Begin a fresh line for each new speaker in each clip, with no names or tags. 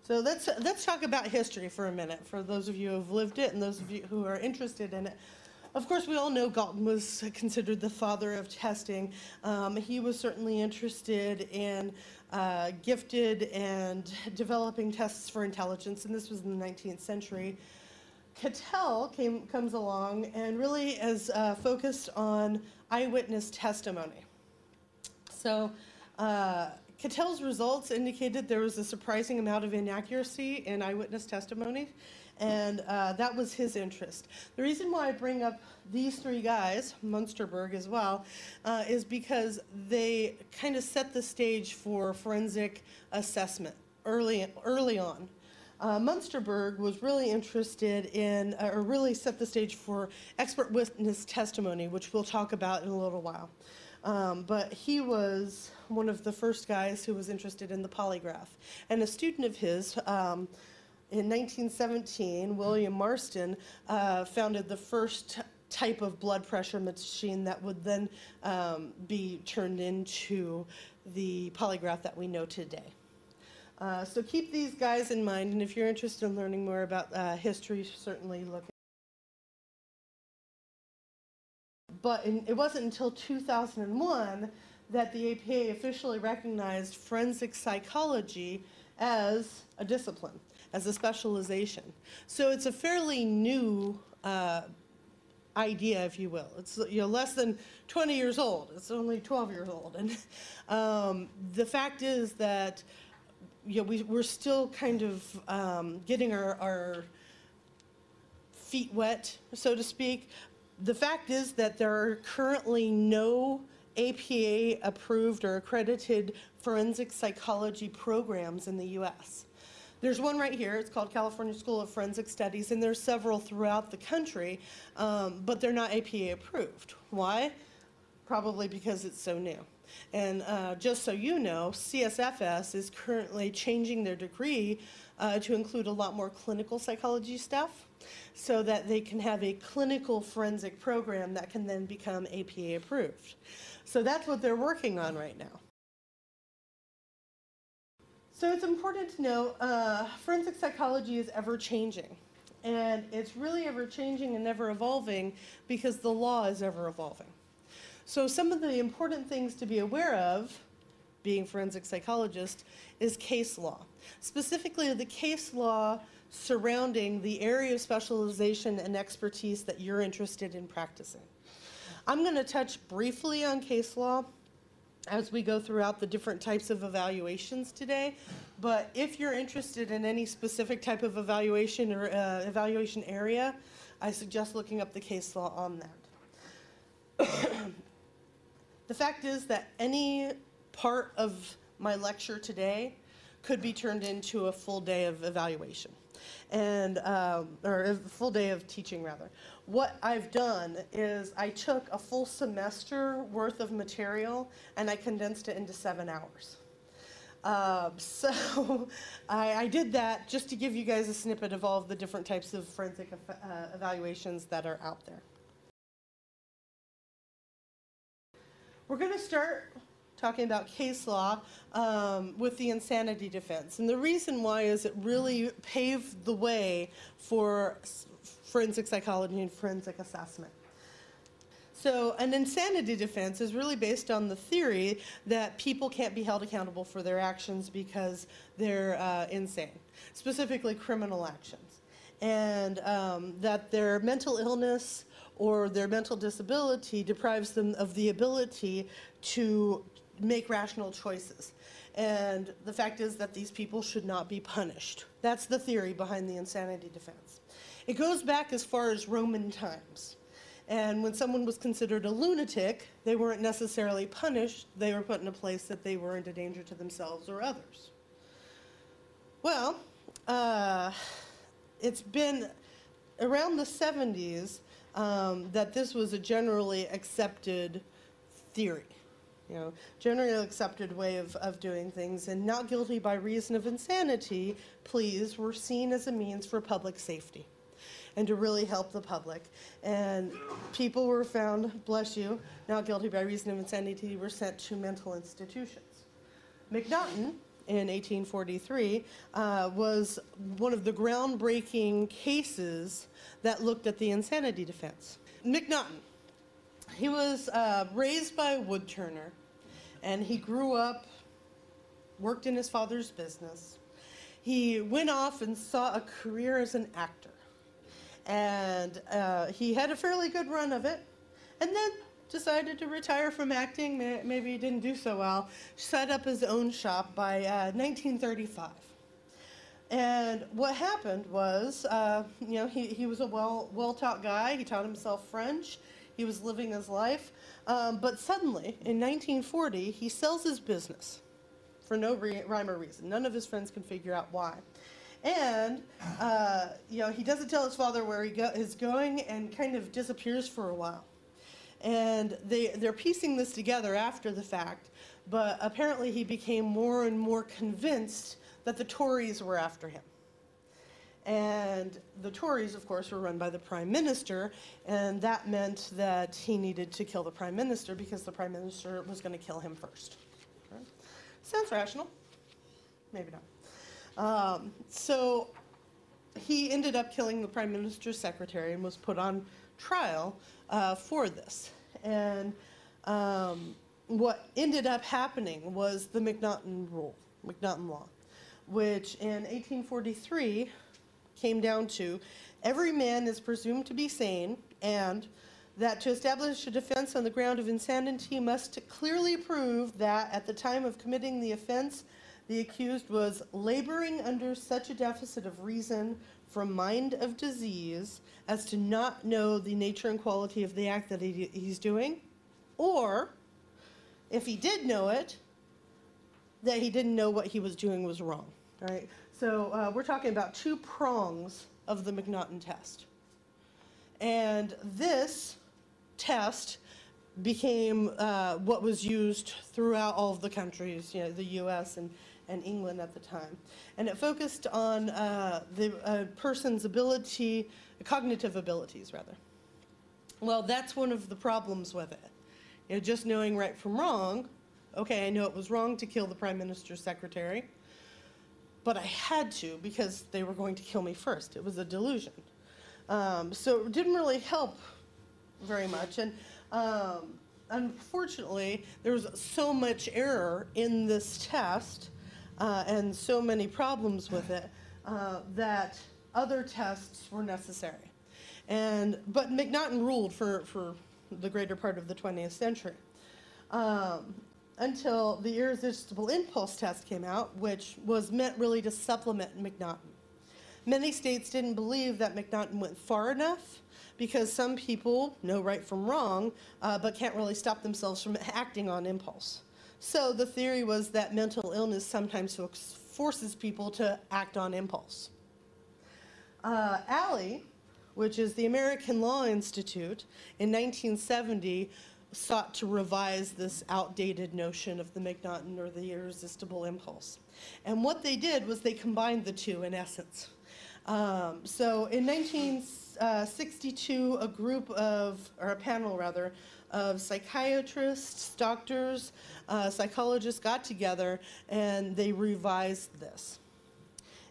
So let's talk about history for a minute, for those of you who have lived it and those of you who are interested in it. Of course, we all know Galton was considered the father of testing. He was certainly interested in gifted and developing tests for intelligence, and this was in the 19th century. Cattell comes along and really is focused on eyewitness testimony. So Cattell's results indicated there was a surprising amount of inaccuracy in eyewitness testimony, and that was his interest. The reason why I bring up these three guys, Munsterberg as well, is because they kind of set the stage for forensic assessment early on. Munsterberg was really interested in, or really set the stage for expert witness testimony, which we'll talk about in a little while. But he was one of the first guys who was interested in the polygraph. And a student of his, in 1917, William Marston, founded the first type of blood pressure machine that would then be turned into the polygraph that we know today. So keep these guys in mind, and if you're interested in learning more about history, certainly look at. But it wasn't until 2001 that the APA officially recognized forensic psychology as a discipline, as a specialization. So it's a fairly new idea, if you will. It's less than 20 years old. It's only 12 years old. And the fact is that we're still kind of getting our feet wet, so to speak. The fact is that there are currently no APA-approved or accredited forensic psychology programs in the U.S. There's one right here. It's called California School of Forensic Studies, and there's several throughout the country, but they're not APA-approved. Why? Probably because it's so new. And just so you know, CSFS is currently changing their degree to include a lot more clinical psychology stuff so that they can have a clinical forensic program that can then become APA approved. So that's what they're working on right now. So it's important to know forensic psychology is ever changing. And it's really ever changing and ever evolving because the law is ever evolving. So some of the important things to be aware of, being a forensic psychologist, is case law. Specifically, the case law surrounding the area of specialization and expertise that you're interested in practicing. I'm going to touch briefly on case law as we go throughout the different types of evaluations today, but if you're interested in any specific type of evaluation or evaluation area, I suggest looking up the case law on that. The fact is that any part of my lecture today could be turned into a full day of evaluation, and or a full day of teaching, rather. What I've done is I took a full semester worth of material and I condensed it into 7 hours. So I did that just to give you guys a snippet of all of the different types of forensic evaluations that are out there. We're going to start talking about case law with the insanity defense. And the reason why is it really paved the way for forensic psychology and forensic assessment. So an insanity defense is really based on the theory that people can't be held accountable for their actions because they're insane, specifically criminal actions. And that their mental illness or their mental disability deprives them of the ability to make rational choices. And the fact is that these people should not be punished. That's the theory behind the insanity defense. It goes back as far as Roman times. And when someone was considered a lunatic, they weren't necessarily punished. They were put in a place that they weren't a danger to themselves or others. Well, it's been around the 70s that this was a generally accepted theory, generally accepted way of doing things, and not guilty by reason of insanity pleas were seen as a means for public safety and to really help the public. And people were found, bless you, not guilty by reason of insanity were sent to mental institutions. McNaughton in 1843 was one of the groundbreaking cases that looked at the insanity defense. McNaughton, he was raised by a woodturner, and he grew up, worked in his father's business. He went off and saw a career as an actor, and he had a fairly good run of it, and then decided to retire from acting. Maybe he didn't do so well. Set up his own shop by 1935. And what happened was, he was a well-taught guy. He taught himself French. He was living his life. But suddenly, in 1940, he sells his business for no rhyme or reason. None of his friends can figure out why. And, he doesn't tell his father where he is going and kind of disappears for a while. And they're piecing this together after the fact, but apparently he became more and more convinced that the Tories were after him. And the Tories, of course, were run by the Prime Minister, and that meant that he needed to kill the Prime Minister because the Prime Minister was going to kill him first. Okay. Sounds rational. Maybe not. So he ended up killing the Prime Minister's secretary and was put on trial for this. And what ended up happening was the McNaughton Rule, McNaughton Law, which in 1843 came down to every man is presumed to be sane, and that to establish a defense on the ground of insanity must clearly prove that at the time of committing the offense, the accused was laboring under such a deficit of reason from mind of disease as to not know the nature and quality of the act that he's doing, or if he did know it, that he didn't know what he was doing was wrong. All right? So we're talking about two prongs of the McNaughton test. And this test became what was used throughout all of the countries, the U.S. and England at the time. And it focused on the person's ability, cognitive abilities, rather. Well, that's one of the problems with it. Just knowing right from wrong. Okay, I know it was wrong to kill the Prime Minister's secretary, but I had to because they were going to kill me first. It was a delusion. So it didn't really help very much. And unfortunately, there was so much error in this test and so many problems with it that other tests were necessary. But McNaughton ruled for the greater part of the 20th century until the irresistible impulse test came out, which was meant really to supplement McNaughton. Many states didn't believe that McNaughton went far enough because some people know right from wrong, but can't really stop themselves from acting on impulse. So the theory was that mental illness sometimes forces people to act on impulse. ALLE, which is the American Law Institute, in 1970 sought to revise this outdated notion of the McNaughton or the irresistible impulse. And what they did was they combined the two in essence. So in 1962, a panel of psychiatrists, doctors, psychologists got together and they revised this.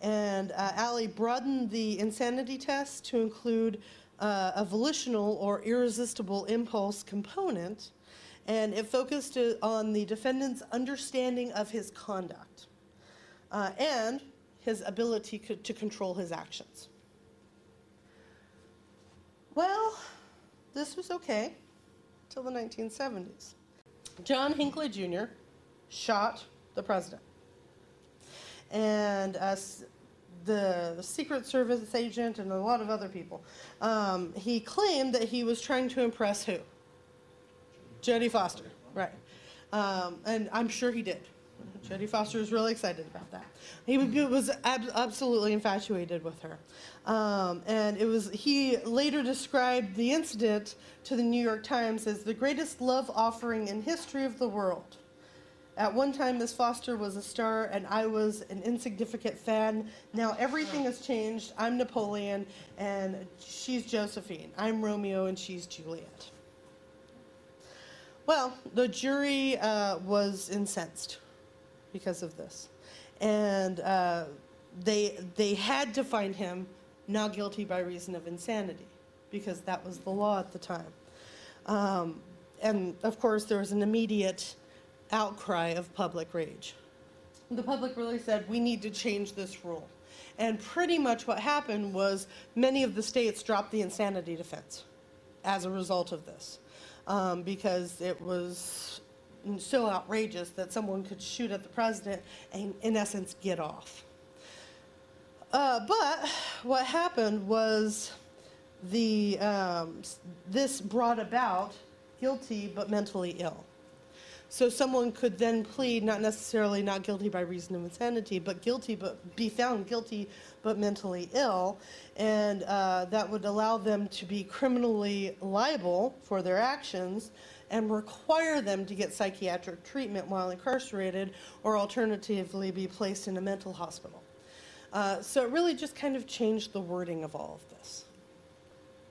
And ALLE broadened the insanity test to include a volitional or irresistible impulse component, and it focused on the defendant's understanding of his conduct and his ability to control his actions. Well, this was okay till the 1970s. John Hinckley Jr. shot the president. And the Secret Service agent and a lot of other people, he claimed that he was trying to impress who? Jodie Foster, right. And I'm sure he did. Jodie Foster was really excited about that. He was absolutely infatuated with her. And he later described the incident to the New York Times as the greatest love offering in history of the world. At one time, Miss Foster was a star, and I was an insignificant fan. Now everything has changed. I'm Napoleon, and she's Josephine. I'm Romeo, and she's Juliet. Well, the jury was incensed because of this. and they had to find him not guilty by reason of insanity, because that was the law at the time. And of course, there was an immediate outcry of public rage. The public really said, we need to change this rule. And pretty much what happened was many of the states dropped the insanity defense as a result of this, because it was so outrageous that someone could shoot at the president and, in essence, get off. But what happened was this brought about guilty but mentally ill. So someone could then plead not necessarily not guilty by reason of insanity, but be found guilty but mentally ill, and that would allow them to be criminally liable for their actions and require them to get psychiatric treatment while incarcerated, or alternatively be placed in a mental hospital. So it really just kind of changed the wording of all of this.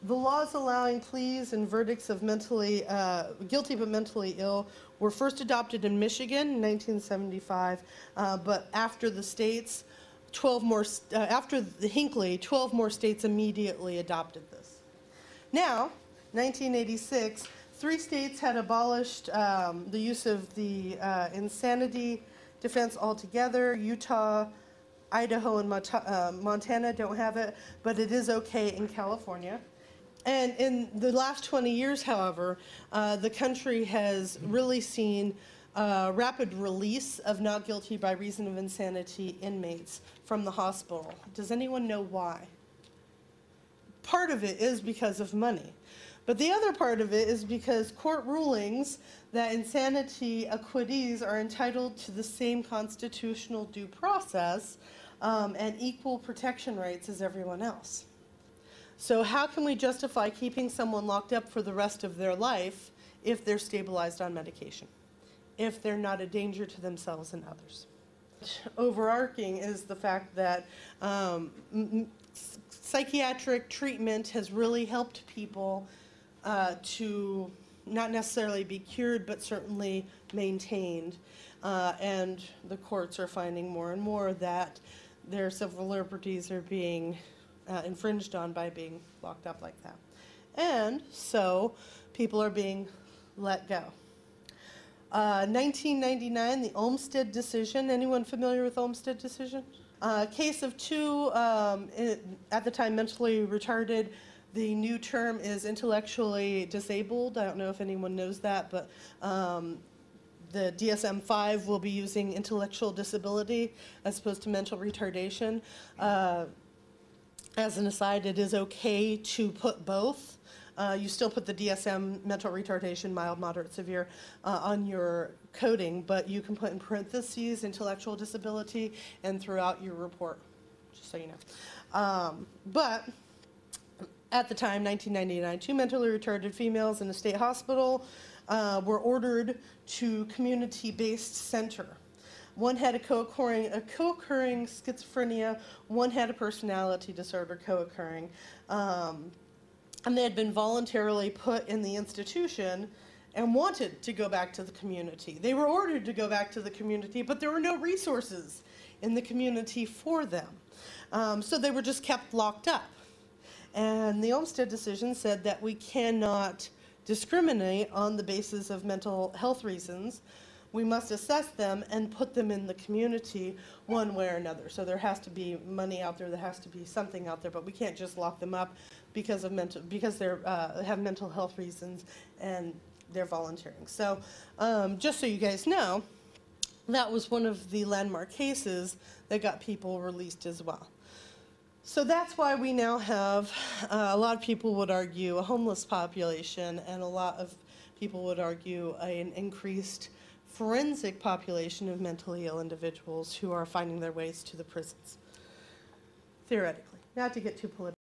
The laws allowing pleas and verdicts of guilty but mentally ill were first adopted in Michigan in 1975, but after the states, after the Hinckley, 12 more states immediately adopted this. Now, 1986, 3 states had abolished the use of the insanity defense altogether. Utah, Idaho, and Montana don't have it, but it is okay in California. And in the last 20 years, however, the country has really seen rapid release of not guilty by reason of insanity inmates from the hospital. Does anyone know why? Part of it is because of money. But the other part of it is because court rulings that insanity acquittees are entitled to the same constitutional due process and equal protection rights as everyone else. So how can we justify keeping someone locked up for the rest of their life if they're stabilized on medication, if they're not a danger to themselves and others? Overarching is the fact that psychiatric treatment has really helped people to not necessarily be cured, but certainly maintained. And the courts are finding more and more that their civil liberties are being infringed on by being locked up like that. And so people are being let go. 1999, the Olmstead decision. Anyone familiar with Olmstead decision? Case of 2, at the time mentally retarded. The new term is intellectually disabled. I don't know if anyone knows that, but the DSM-5 will be using intellectual disability as opposed to mental retardation. As an aside, it is okay to put both. You still put the DSM, mental retardation, mild, moderate, severe, on your coding, but you can put in parentheses intellectual disability and throughout your report, just so you know. But at the time, 1999, 2 mentally retarded females in a state hospital were ordered to community-based center. One had a co-occurring schizophrenia, one had a personality disorder co-occurring. And they had been voluntarily put in the institution and wanted to go back to the community. They were ordered to go back to the community, but there were no resources in the community for them. So they were just kept locked up. And the Olmstead decision said that we cannot discriminate on the basis of mental health reasons. We must assess them and put them in the community one way or another. So there has to be money out there, there has to be something out there, but we can't just lock them up because they have mental health reasons and they're volunteering. So just so you guys know, that was one of the landmark cases that got people released as well. So that's why we now have, a lot of people would argue, a homeless population, and a lot of people would argue an increased forensic population of mentally ill individuals who are finding their ways to the prisons, theoretically. Not to get too political.